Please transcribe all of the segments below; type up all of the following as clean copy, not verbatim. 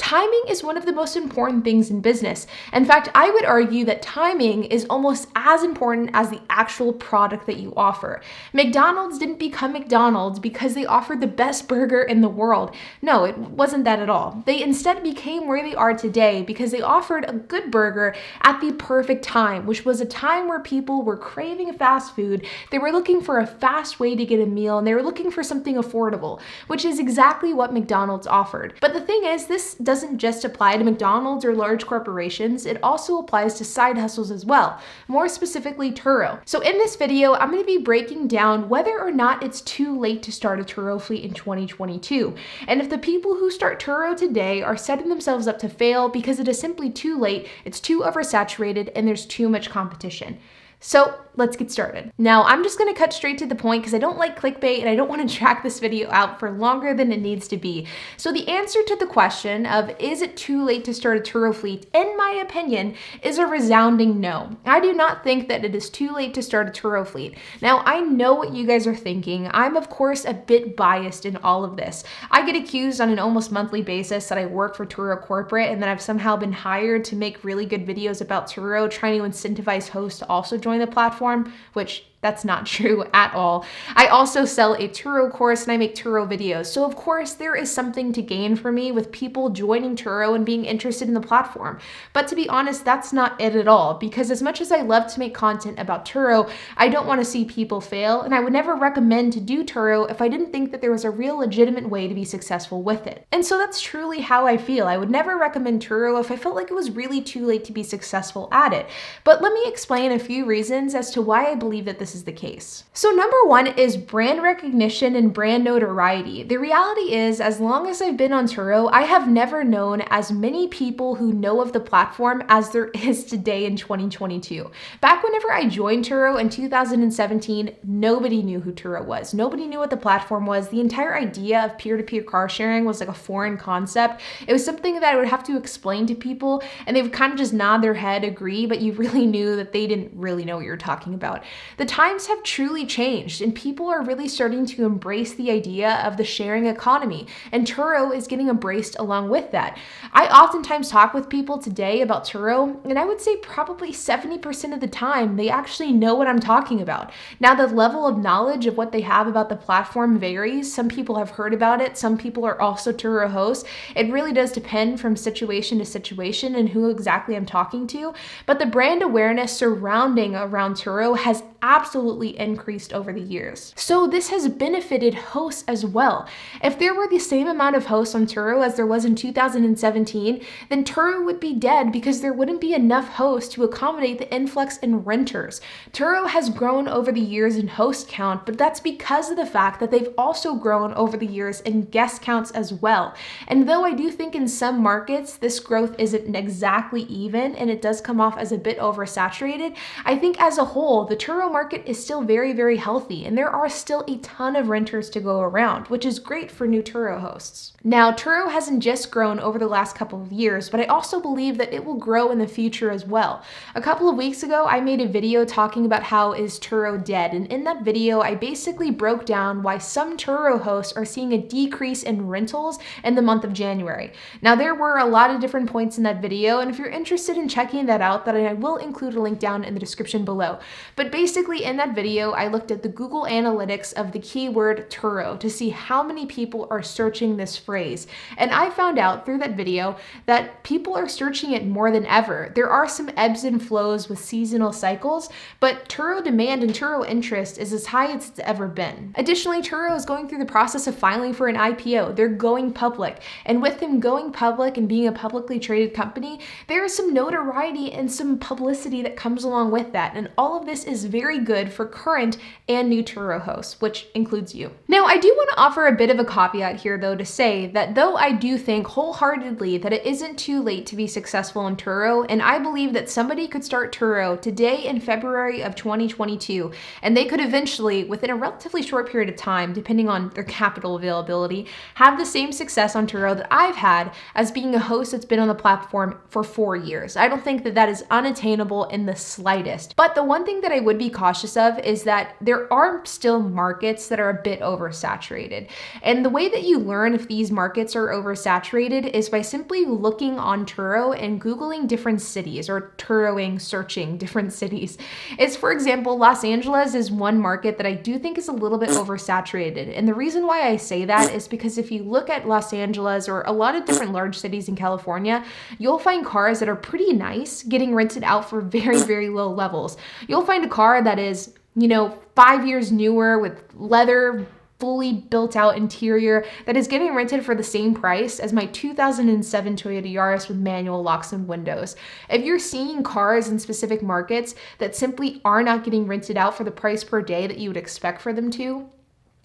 Timing is one of the most important things in business. In fact, I would argue that timing is almost as important as the actual product that you offer. McDonald's didn't become McDonald's because they offered the best burger in the world. No, it wasn't that at all. They instead became where they are today because they offered a good burger at the perfect time, which was a time where people were craving fast food. They were looking for a fast way to get a meal, and they were looking for something affordable, which is exactly what McDonald's offered. But the thing is, this doesn't just apply to McDonald's or large corporations, it also applies to side hustles as well, more specifically Turo. So in this video, I'm going to be breaking down whether or not it's too late to start a Turo fleet in 2022, and if the people who start Turo today are setting themselves up to fail because it is simply too late, it's too oversaturated, and there's too much competition. So let's get started. Now, I'm just going to cut straight to the point because I don't like clickbait and I don't want to drag this video out for longer than it needs to be. So the answer to the question of is it too late to start a Turo fleet, in my opinion, is a resounding no. I do not think that it is too late to start a Turo fleet. Now, I know what you guys are thinking. I'm of course a bit biased in all of this. I get accused on an almost monthly basis that I work for Turo corporate and that I've somehow been hired to make really good videos about Turo, trying to incentivize hosts to also join the platform, which that's not true at all. I also sell a Turo course and I make Turo videos. So of course there is something to gain for me with people joining Turo and being interested in the platform. But to be honest, that's not it at all, because as much as I love to make content about Turo, I don't want to see people fail, and I would never recommend to do Turo if I didn't think that there was a real legitimate way to be successful with it. And so that's truly how I feel. I would never recommend Turo if I felt like it was really too late to be successful at it. But let me explain a few reasons as to why I believe that this is the case. So number one is brand recognition and brand notoriety. The reality is, as long as I've been on Turo, I have never known as many people who know of the platform as there is today in 2022. Back whenever I joined Turo in 2017, nobody knew who Turo was. Nobody knew what the platform was. The entire idea of peer-to-peer car sharing was like a foreign concept. It was something that I would have to explain to people, and they would kind of just nod their head, agree, but you really knew that they didn't really know what you're talking about. The times have truly changed, and people are really starting to embrace the idea of the sharing economy, and Turo is getting embraced along with that. I oftentimes talk with people today about Turo, and I would say probably 70% of the time they actually know what I'm talking about. Now, the level of knowledge of what they have about the platform varies. Some people have heard about it, some people are also Turo hosts. It really does depend from situation to situation and who exactly I'm talking to, but the brand awareness surrounding around Turo has absolutely increased over the years. So this has benefited hosts as well. If there were the same amount of hosts on Turo as there was in 2017, then Turo would be dead because there wouldn't be enough hosts to accommodate the influx in renters. Turo has grown over the years in host count, but that's because of the fact that they've also grown over the years in guest counts as well. And though I do think in some markets this growth isn't exactly even and it does come off as a bit oversaturated, I think as a whole, the Turo market is still very, very healthy, and there are still a ton of renters to go around, which is great for new Turo hosts. Now, Turo hasn't just grown over the last couple of years, but I also believe that it will grow in the future as well. A couple of weeks ago, I made a video talking about how is Turo dead, and in that video, I basically broke down why some Turo hosts are seeing a decrease in rentals in the month of January. Now, there were a lot of different points in that video, and if you're interested in checking that out, then I will include a link down in the description below. But basically, in that video, I looked at the Google Analytics of the keyword Turo to see how many people are searching this phrase. And I found out through that video that people are searching it more than ever. There are some ebbs and flows with seasonal cycles, but Turo demand and Turo interest is as high as it's ever been. Additionally, Turo is going through the process of filing for an IPO. They're going public. And with them going public and being a publicly traded company, there is some notoriety and some publicity that comes along with that. And all of this is very good for current and new Turo hosts, which includes you. Now, I do want to offer a bit of a caveat here, though, to say that though I do think wholeheartedly that it isn't too late to be successful in Turo, and I believe that somebody could start Turo today in February of 2022, and they could eventually, within a relatively short period of time, depending on their capital availability, have the same success on Turo that I've had as being a host that's been on the platform for 4 years. I don't think that that is unattainable in the slightest. But the one thing that I would be cautious of is that there are still markets that are a bit oversaturated. And the way that you learn if these markets are oversaturated is by simply looking on Turo and Googling different cities, or Turoing, searching different cities. It's, for example, Los Angeles is one market that I do think is a little bit oversaturated. And the reason why I say that is because if you look at Los Angeles or a lot of different large cities in California, you'll find cars that are pretty nice getting rented out for very, very low levels. You'll find a car that is, 5 years newer with leather, fully built out interior that is getting rented for the same price as my 2007 Toyota Yaris with manual locks and windows. If you're seeing cars in specific markets that simply are not getting rented out for the price per day that you would expect for them to,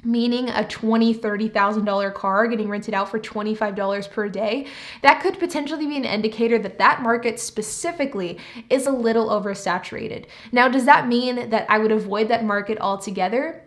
meaning a $20,000, $30,000 car getting rented out for $25 per day, that could potentially be an indicator that that market specifically is a little oversaturated. Now, does that mean that I would avoid that market altogether?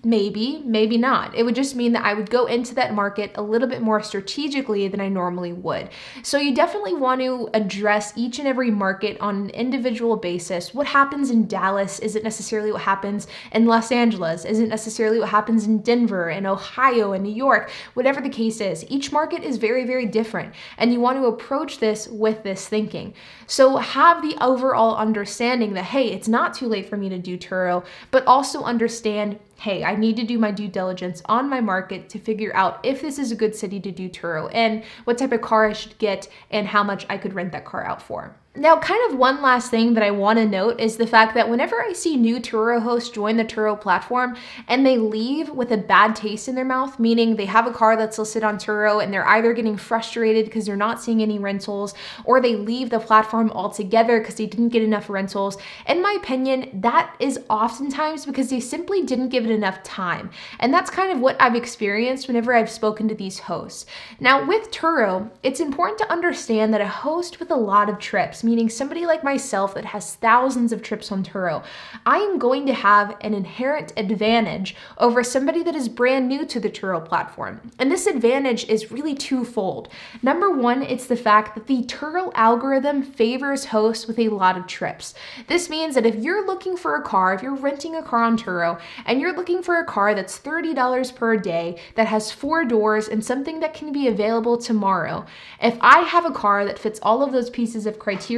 Maybe, maybe not. It would just mean that I would go into that market a little bit more strategically than I normally would. So you definitely want to address each and every market on an individual basis. What happens in Dallas isn't necessarily what happens in Los Angeles, isn't necessarily what happens in Denver and Ohio and New York, whatever the case is. Each market is very, very different, and you want to approach this with this thinking. So have the overall understanding that, hey, it's not too late for me to do Turo, but also understand, hey, I need to do my due diligence on my market to figure out if this is a good city to do Turo and what type of car I should get and how much I could rent that car out for. Now, kind of one last thing that I want to note is the fact that whenever I see new Turo hosts join the Turo platform and they leave with a bad taste in their mouth, meaning they have a car that's listed on Turo and they're either getting frustrated because they're not seeing any rentals, or they leave the platform altogether because they didn't get enough rentals, in my opinion, that is oftentimes because they simply didn't give it enough time. And that's kind of what I've experienced whenever I've spoken to these hosts. Now, with Turo, it's important to understand that a host with a lot of trips, meaning somebody like myself that has thousands of trips on Turo, I am going to have an inherent advantage over somebody that is brand new to the Turo platform. And this advantage is really twofold. Number one, it's the fact that the Turo algorithm favors hosts with a lot of trips. This means that if you're looking for a car, if you're renting a car on Turo, and you're looking for a car that's $30 per day, that has 4 doors, and something that can be available tomorrow, if I have a car that fits all of those pieces of criteria,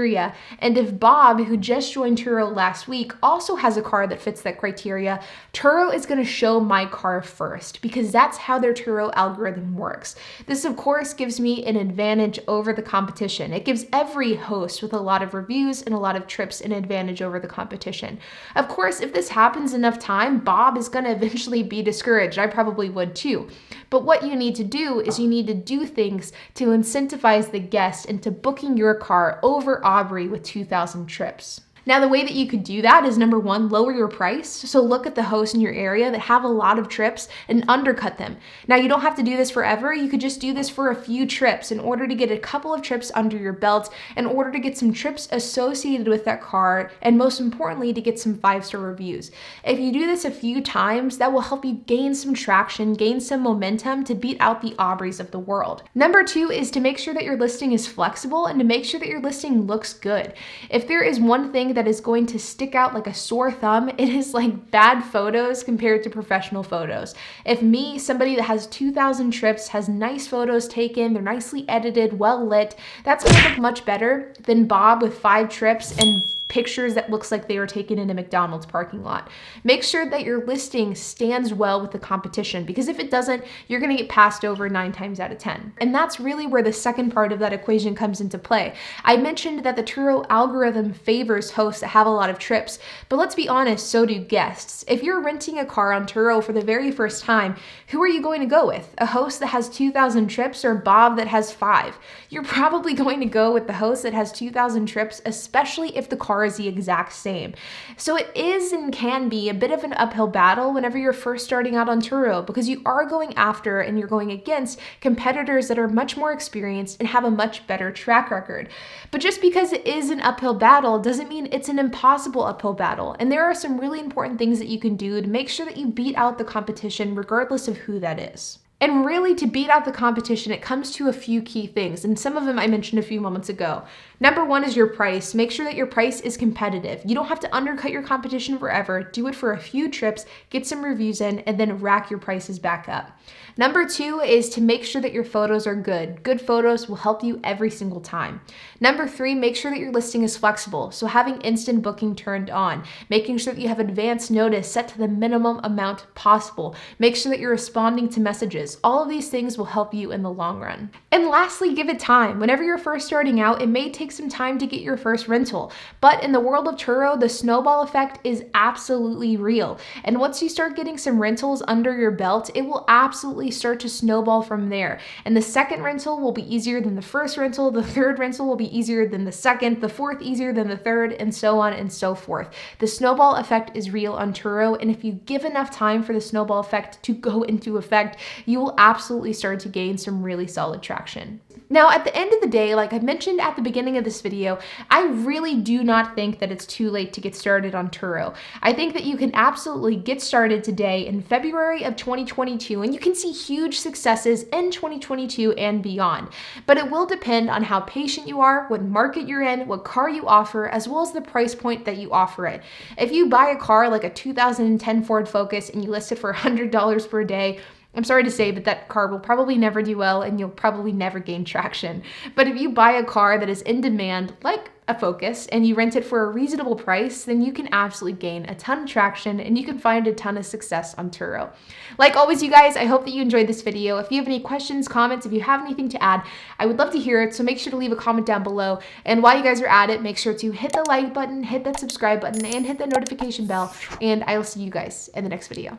and if Bob, who just joined Turo last week, also has a car that fits that criteria, Turo is going to show my car first because that's how their Turo algorithm works. This, of course, gives me an advantage over the competition. It gives every host with a lot of reviews and a lot of trips an advantage over the competition. Of course, if this happens enough time, Bob is going to eventually be discouraged. I probably would too. But what you need to do is you need to do things to incentivize the guest into booking your car over Aubrey with 2,000 trips. Now, the way that you could do that is, number one, lower your price. So look at the hosts in your area that have a lot of trips and undercut them. Now, you don't have to do this forever. You could just do this for a few trips in order to get a couple of trips under your belt, in order to get some trips associated with that car, and most importantly, to get some 5-star reviews. If you do this a few times, that will help you gain some traction, gain some momentum to beat out the Aubreys of the world. Number two is to make sure that your listing is flexible and to make sure that your listing looks good. If there is one thing that is going to stick out like a sore thumb, it is like bad photos compared to professional photos. If me, somebody that has 2,000 trips, has nice photos taken, they're nicely edited, well lit, that's going to look much better than Bob with 5 trips and pictures that looks like they were taken in a McDonald's parking lot. Make sure that your listing stands well with the competition, because if it doesn't, you're going to get passed over 9 times out of 10. And that's really where the second part of that equation comes into play. I mentioned that the Turo algorithm favors hosts that have a lot of trips, but let's be honest, so do guests. If you're renting a car on Turo for the very first time, who are you going to go with? A host that has 2,000 trips or Bob that has 5? You're probably going to go with the host that has 2,000 trips, especially if the car is the exact same. So it is and can be a bit of an uphill battle whenever you're first starting out on Turo, because you are going after and you're going against competitors that are much more experienced and have a much better track record. But just because it is an uphill battle doesn't mean it's an impossible uphill battle. And there are some really important things that you can do to make sure that you beat out the competition regardless of who that is. And really, to beat out the competition, it comes to a few key things, and some of them I mentioned a few moments ago. Number one is your price. Make sure that your price is competitive. You don't have to undercut your competition forever. Do it for a few trips, get some reviews in, and then rack your prices back up. Number two is to make sure that your photos are good. Good photos will help you every single time. Number three, make sure that your listing is flexible. So having instant booking turned on, making sure that you have advance notice set to the minimum amount possible. Make sure that you're responding to messages. All of these things will help you in the long run. And lastly, give it time. Whenever you're first starting out, it may take some time to get your first rental. But in the world of Turo, the snowball effect is absolutely real. And once you start getting some rentals under your belt, it will absolutely start to snowball from there. And the second rental will be easier than the first rental. The third rental will be easier than the second. The fourth easier than the third, and so on and so forth. The snowball effect is real on Turo. And if you give enough time for the snowball effect to go into effect, you will absolutely start to gain some really solid traction. Now, at the end of the day, like I mentioned at the beginning of this video, I really do not think that it's too late to get started on Turo. I think that you can absolutely get started today in February of 2022, and you can see huge successes in 2022 and beyond. But it will depend on how patient you are, what market you're in, what car you offer, as well as the price point that you offer it. If you buy a car like a 2010 Ford Focus and you list it for $100 per day, I'm sorry to say, but that car will probably never do well and you'll probably never gain traction. But if you buy a car that is in demand, like a Focus, and you rent it for a reasonable price, then you can absolutely gain a ton of traction and you can find a ton of success on Turo. Like always, you guys, I hope that you enjoyed this video. If you have any questions, comments, if you have anything to add, I would love to hear it. So make sure to leave a comment down below. And while you guys are at it, make sure to hit the like button, hit that subscribe button, and hit that notification bell. And I will see you guys in the next video.